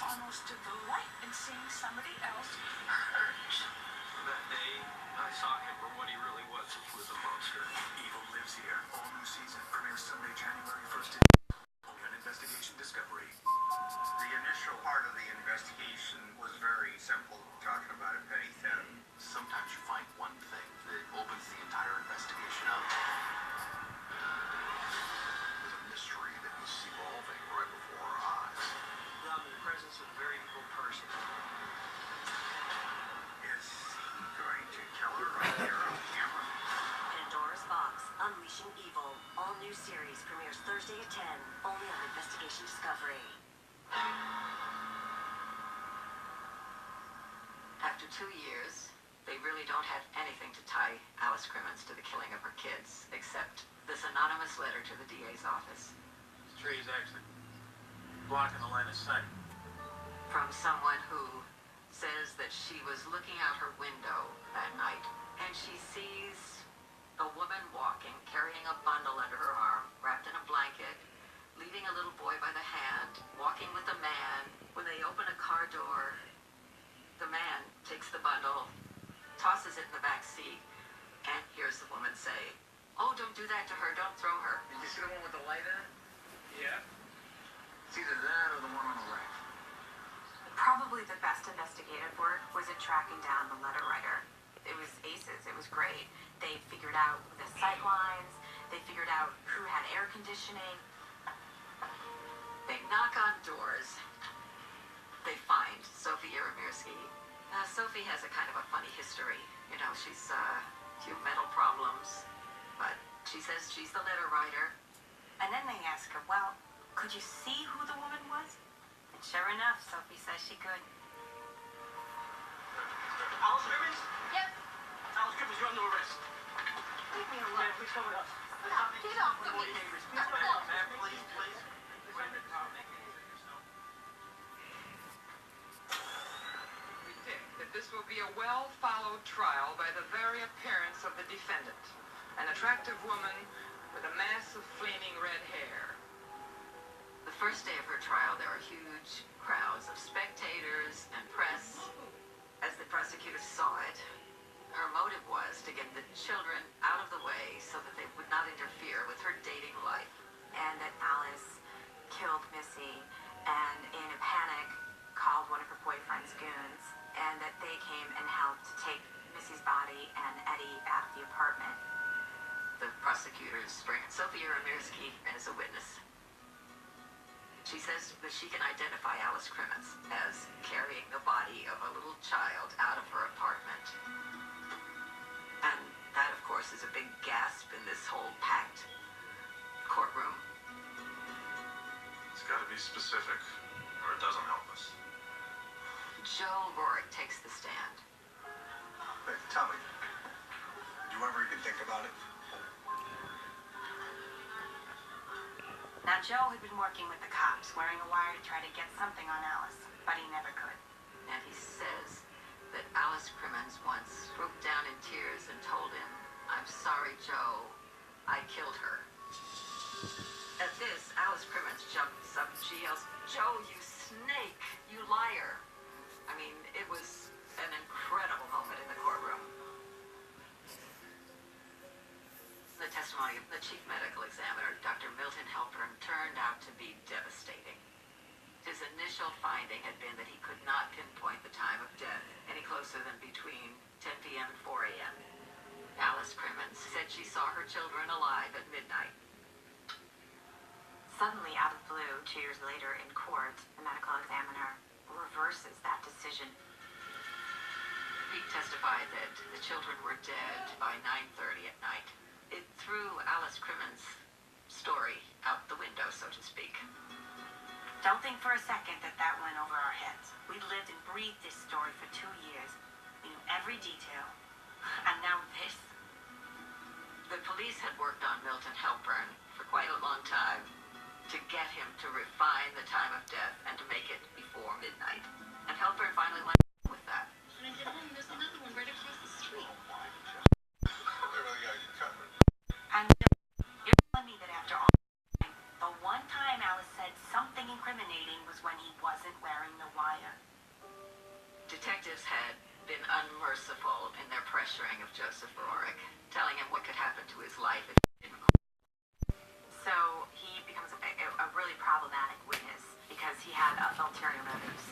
almost a delight in seeing somebody else hurt. That day, I saw him for what he really was, which was a monster. Evil Lives Here. All new season premieres Sunday, January 1st. Only on Investigation Discovery. The initial part of the investigation was very simple, talking about a petty theft. Sometimes you find one thing that opens the entire investigation up. There's a mystery that is evolving right before our eyes. I'm in the presence of a very evil person. Is he going to kill her right there on camera? Pandora's Box, Unleashing Evil. All new series premieres Thursday at 10, only on Investigation Discovery. After 2 years, they really don't have anything to tie Alice Crimmins to the killing of her kids, except this anonymous letter to the DA's office. This tree is actually blocking the line of sight. From someone who says that she was looking out her window that night, and she sees a woman walking, carrying a bundle under her arm, wrapped in a blanket, leading a little boy by the hand, walking with a man. When they open a car door, the man takes the bundle, tosses it in the back seat, and hears the woman say, "Oh, don't do that to her, don't throw her." Did you see the one with the light in it? Yeah. It's either that or the one on the right. Probably the best investigative work was in tracking down the letter writer. It was aces. It was great. They figured out the sight lines. They figured out who had air conditioning. They knock on doors. They find Sophie Yaremirsky. Sophie has a kind of a funny history. You know, she's a few mental problems, but she says she's the letter writer. And then they ask her, well, could you see who the woman was? And sure enough, Sophie says she could. Alice Crimmins? Yep. Alice Crimmins, you're under arrest. Leave me Ma'am, alone. please come with us. Stop. Get off of me. Please come with us. Ma'am, please, please. We think that this will be a well-followed trial by the very appearance of the defendant, an attractive woman with a mass of flaming red hair. The first day of her trial, there are huge crowds of spectators and press. As the prosecutors saw it, her motive was to get the children out of the way so that they would not interfere with her dating life. And that Alice killed Missy and in a panic called one of her boyfriend's goons, and that they came and helped take Missy's body and Eddie out of the apartment. The prosecutors bring Sophie Yaremirsky as a witness. She says that she can identify Alice Crimmins as carrying the body of a little child out of her apartment. And that, of course, is a big gasp in this whole packed courtroom. It's got to be specific, or it doesn't help us. Joe Rourke takes the stand. Hey, tell me, did you ever even think about it? Now, Joe had been working with the cops, wearing a wire to try to get something on Alice, but he never could. And he says that Alice Crimmins once broke down in tears and told him, "I'm sorry, Joe, I killed her." At this, Alice Crimmins jumps up and she yells, "Joe, you snake, you liar." I mean, it was an incredible moment in the courtroom. The testimony of the chief medical examiner, Dr. Milton Halpern, turned out to be devastating. His initial finding had been that he could not pinpoint the time of death any closer than between 10 p.m. and 4 a.m. Alice Crimmins said she saw her children alive at midnight. Suddenly, out of the blue, 2 years later in court, the medical examiner reverses that decision. He testified that the children were dead by 9:30 at night. It threw Alice Crimmins' story out the window, so to speak. Don't think for a second that that went over our heads. We lived and breathed this story for 2 years. We knew every detail. And now this. The police had worked on Milton Halpern for quite a long time to get him to refine the time of death and to make it before midnight. And Halpern finally went with that. When I get home, there's another one right across the street. They really got you covered. And you're telling me that after all, the one time Alice said something incriminating was when he wasn't wearing the of Joseph Rorick, telling him what could happen to his life if he didn't. So he becomes a really problematic witness because he had ulterior motives.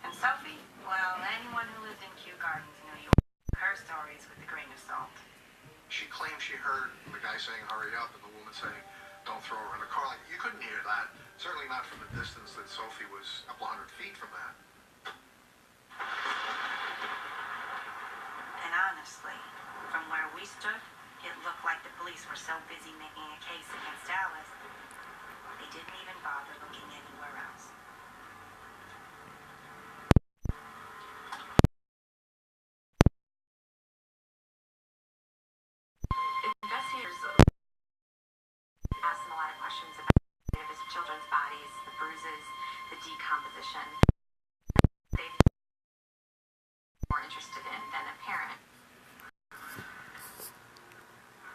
And Sophie, well, anyone who lived in Kew Gardens knew you her stories with a grain of salt. She claimed she heard the guy saying, hurry up, and the woman saying, don't throw her in the car. Like, you couldn't hear that. Certainly not from the distance that Sophie was a couple hundred feet from that. And honestly, from where we stood, it looked like the police were so busy making a case against Alice, they didn't even bother looking anywhere else. Investigators asked him a lot of questions about his children's bodies, the bruises, the decomposition. They were more interested in than a parent.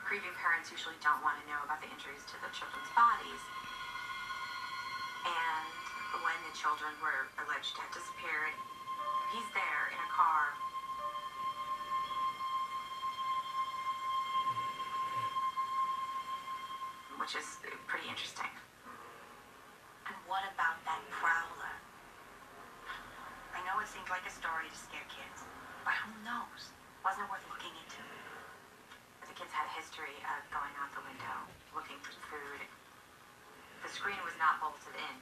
Grieving parents usually don't want to know about the injuries to the children's bodies. And when the children were alleged to have disappeared, he's there in a car. Which is pretty interesting. And what about that prowler? I know it seems like a story to scare kids, but who knows? Wasn't it worth looking into? The kids had a history of going out the window, looking for food. The screen was not bolted in.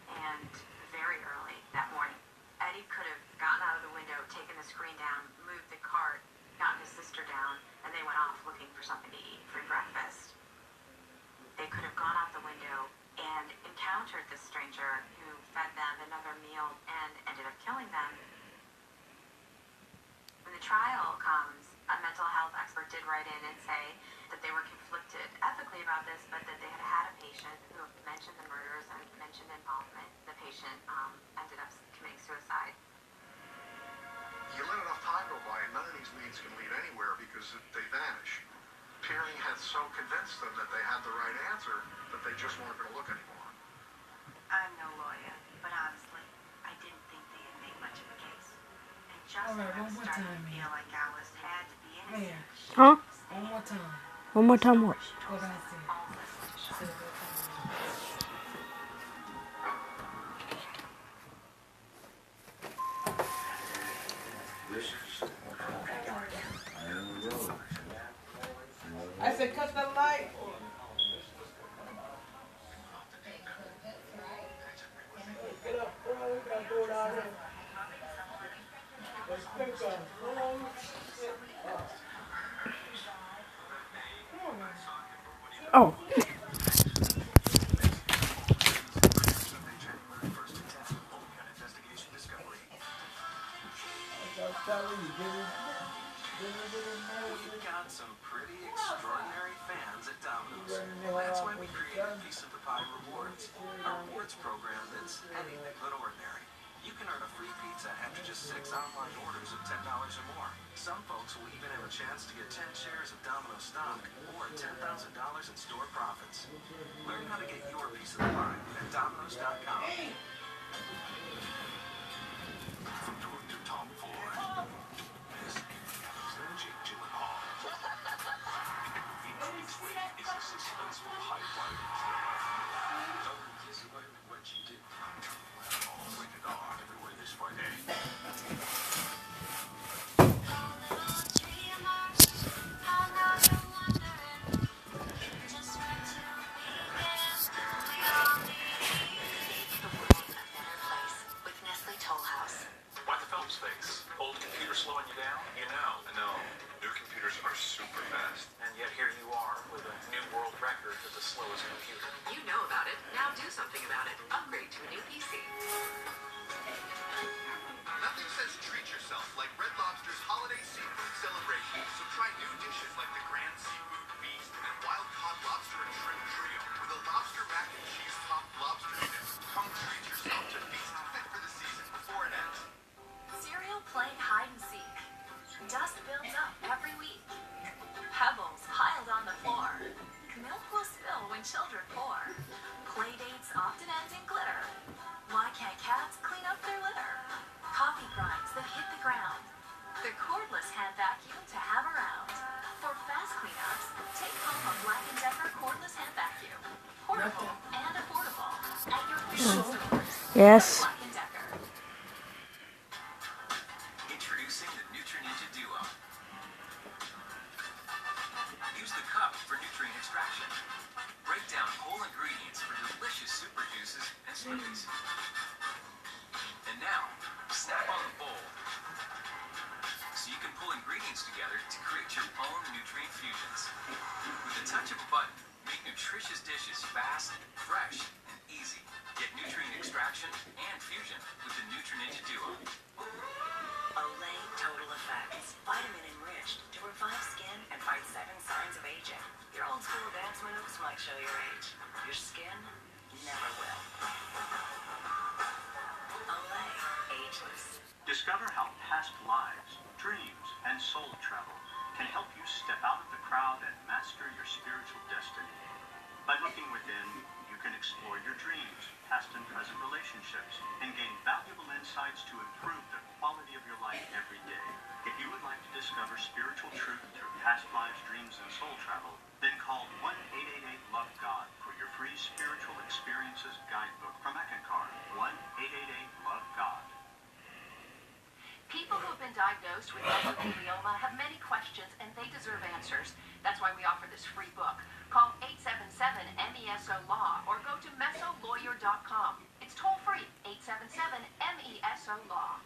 And very early that morning, Eddie could have gotten out of the window, taken the screen down, moved the cart, gotten his sister down, and they went off looking for something to eat for breakfast. They could have gone out the window and encountered this stranger who fed them another meal and ended up killing them. When the trial comes, a mental health expert did write in and say that they were conflicted ethically about this, but that they had had a patient who mentioned the murders and mentioned involvement. The patient ended up committing suicide. You let enough time go by, and none of these leads can lead anywhere because they vanish. Peering had so convinced them that they had the right answer that they just weren't going to look anymore. I'm no lawyer, but honestly, I didn't think they had made much of a case. And just when I was starting to feel like Alice had to be innocent. Huh? One more time. One more time what? What I said. I said cut the light. Get up, bro. We gotta go down there. Let's pick up. Hold on. Oh. We've got some pretty extraordinary fans at Domino's. That's why we created Piece of the Pie Rewards, a rewards program that's anything but ordinary. You can earn a free pizza after just 6 online orders of $10 or more. Some folks will even have a chance to get 10 shares of Domino's stock or $10,000 in store profits. Learn how to get your piece of the pie at Domino's.com. From director Tom Ford, this is Jake Gyllenhaal. Each week is a suspenseful high-flying thriller. Don't anticipate what you did. Well, rated R everywhere this Friday. With Nestle Toll House. Why the Phelps face? Old computer slowing you down? You know. I know. New computers are super fast. And yet here you are with a new world record for the slowest computer. You know about it. Now do something about it. Upgrade to a new PC. Nothing says treat yourself like Red Lobster's holiday seafood celebration. So try new dishes like the Grand Seafood Feast and Wild Caught Lobster and Shrimp Trio with a lobster mac and cheese topped lobster dip. Come treat yourself to feast fit for the season before it ends. Cereal playing hide and seek. Dust builds up every week. Pebbles piled on the floor. Milk will spill when children pour. Playdates often end in glitter. Why can't cats clean up their litter? Coffee grinds that hit the ground. The cordless hand vacuum to have around. For fast cleanups, take home a Black & Decker cordless hand vacuum. Portable and affordable at your favorite stores. Yes. Black & Decker. Introducing the Nutrininja Duo. Use the cup for nutrient extraction. Break down whole ingredients for delicious super juices and smoothies. And now, snap on the bowl. So you can pull ingredients together to create your own nutrient fusions. With the touch of a button, make nutritious dishes fast, fresh, and easy. Get nutrient extraction and fusion with the Nutrininja Duo. Olay Total Effects. Vitamin enriched to revive skin and fight 7 signs of aging. Your old school dance moves might show your age. Your skin never will. Olay Ageless. Discover how past lives, dreams, and soul travel can help you step out of the crowd and master your spiritual destiny. By looking within, you can explore your dreams, past and present relationships, and gain valuable insights to improve the quality of your life every day. If you would like to discover spiritual truth through past lives, dreams, and soul travel, then call 1-888-LOVE-GOD for your free spiritual experiences guidebook from Eckankar. 1-888-LOVE-GOD. People who have been diagnosed with mesothelioma have many questions and they deserve answers. That's why we offer this free book. Call 877-MESO-LAW or go to mesolawyer.com. It's toll free, 877-MESO-LAW.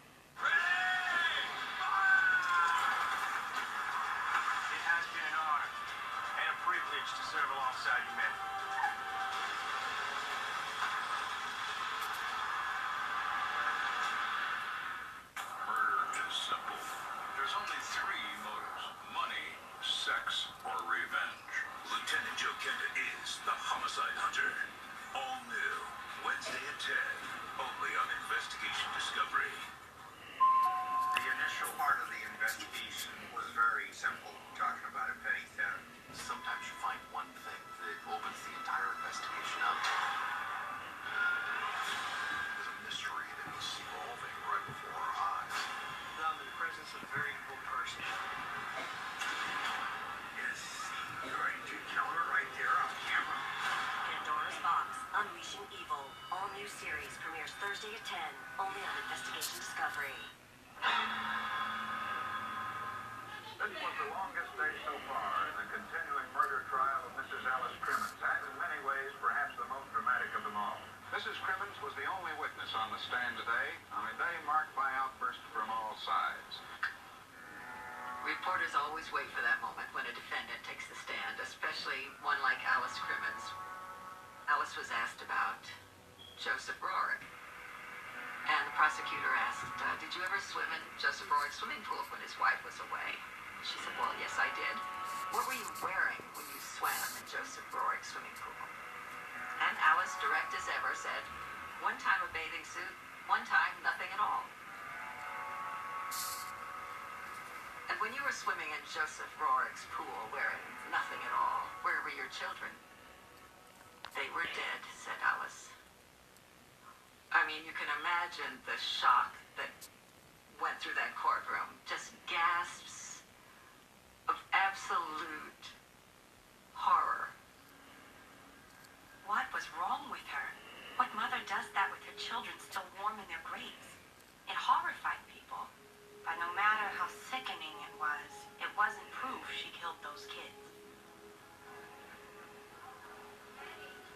It has been an honor and a privilege to serve alongside you men. Murder is simple. There's only 3 motives: money, sex, or revenge. Lieutenant Joe Kenda is the homicide hunter. All new, Wednesday at 10, only on Investigation Discovery. The initial part of the investigation was very simple, talking about a petty theft. Sometimes you find one thing that opens the entire investigation up. There's a mystery that is evolving right before our eyes. I'm in the presence of a very evil person. Yes, you're a killer right there on camera. Pandora's Box. Unleashing Evil. All new series premieres Thursday at 10, only on Investigation Discovery. This was the longest day so far in the continuing murder trial of Mrs. Alice Crimmins, and in many ways, perhaps the most dramatic of them all. Mrs. Crimmins was the only witness on the stand today, on a day marked by outbursts from all sides. Reporters always wait for that moment when a defendant takes the stand, especially one like Alice Crimmins. Alice was asked about Joseph Roerick. And the prosecutor asked, did you ever swim in Joseph Roerick's swimming pool when his wife was away? She said, well, yes, I did. What were you wearing when you swam in Joseph Roerick's swimming pool? And Alice, direct as ever, said, one time a bathing suit, one time nothing at all. And when you were swimming in Joseph Roerick's pool wearing nothing at all, where were your children? They were dead, said Alice. I mean, you can imagine the shock that went through that courtroom. Just gasps of absolute horror. What was wrong with her? What mother does that with her children still warm in their graves? It horrified people. But no matter how sickening it wasn't proof she killed those kids.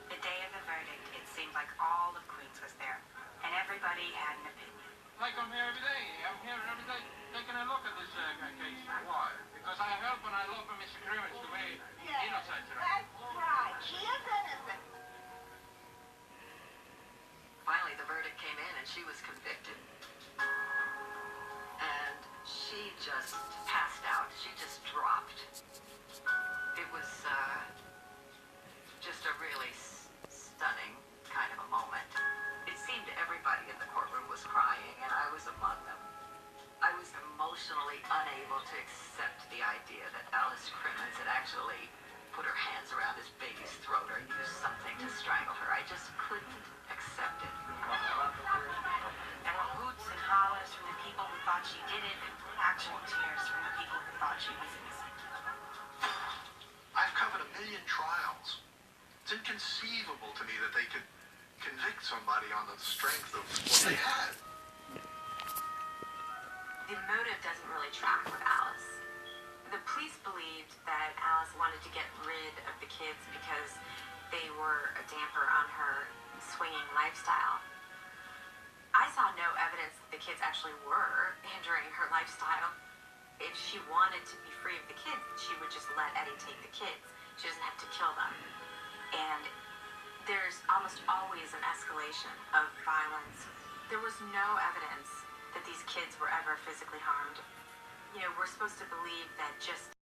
The day of the verdict, it seemed like all of Queens was there, and everybody had an opinion. Like I'm here every day. I'm here every day taking a look at this case. It's inconceivable to me that they could convict somebody on the strength of what they had. The motive doesn't really track with Alice. The police believed that Alice wanted to get rid of the kids because they were a damper on her swinging lifestyle. I saw no evidence that the kids actually were hindering her lifestyle. If she wanted to be free of the kids, she would just let Eddie take the kids. She doesn't have to kill them. And there's almost always an escalation of violence. There was no evidence that these kids were ever physically harmed. You know, we're supposed to believe that just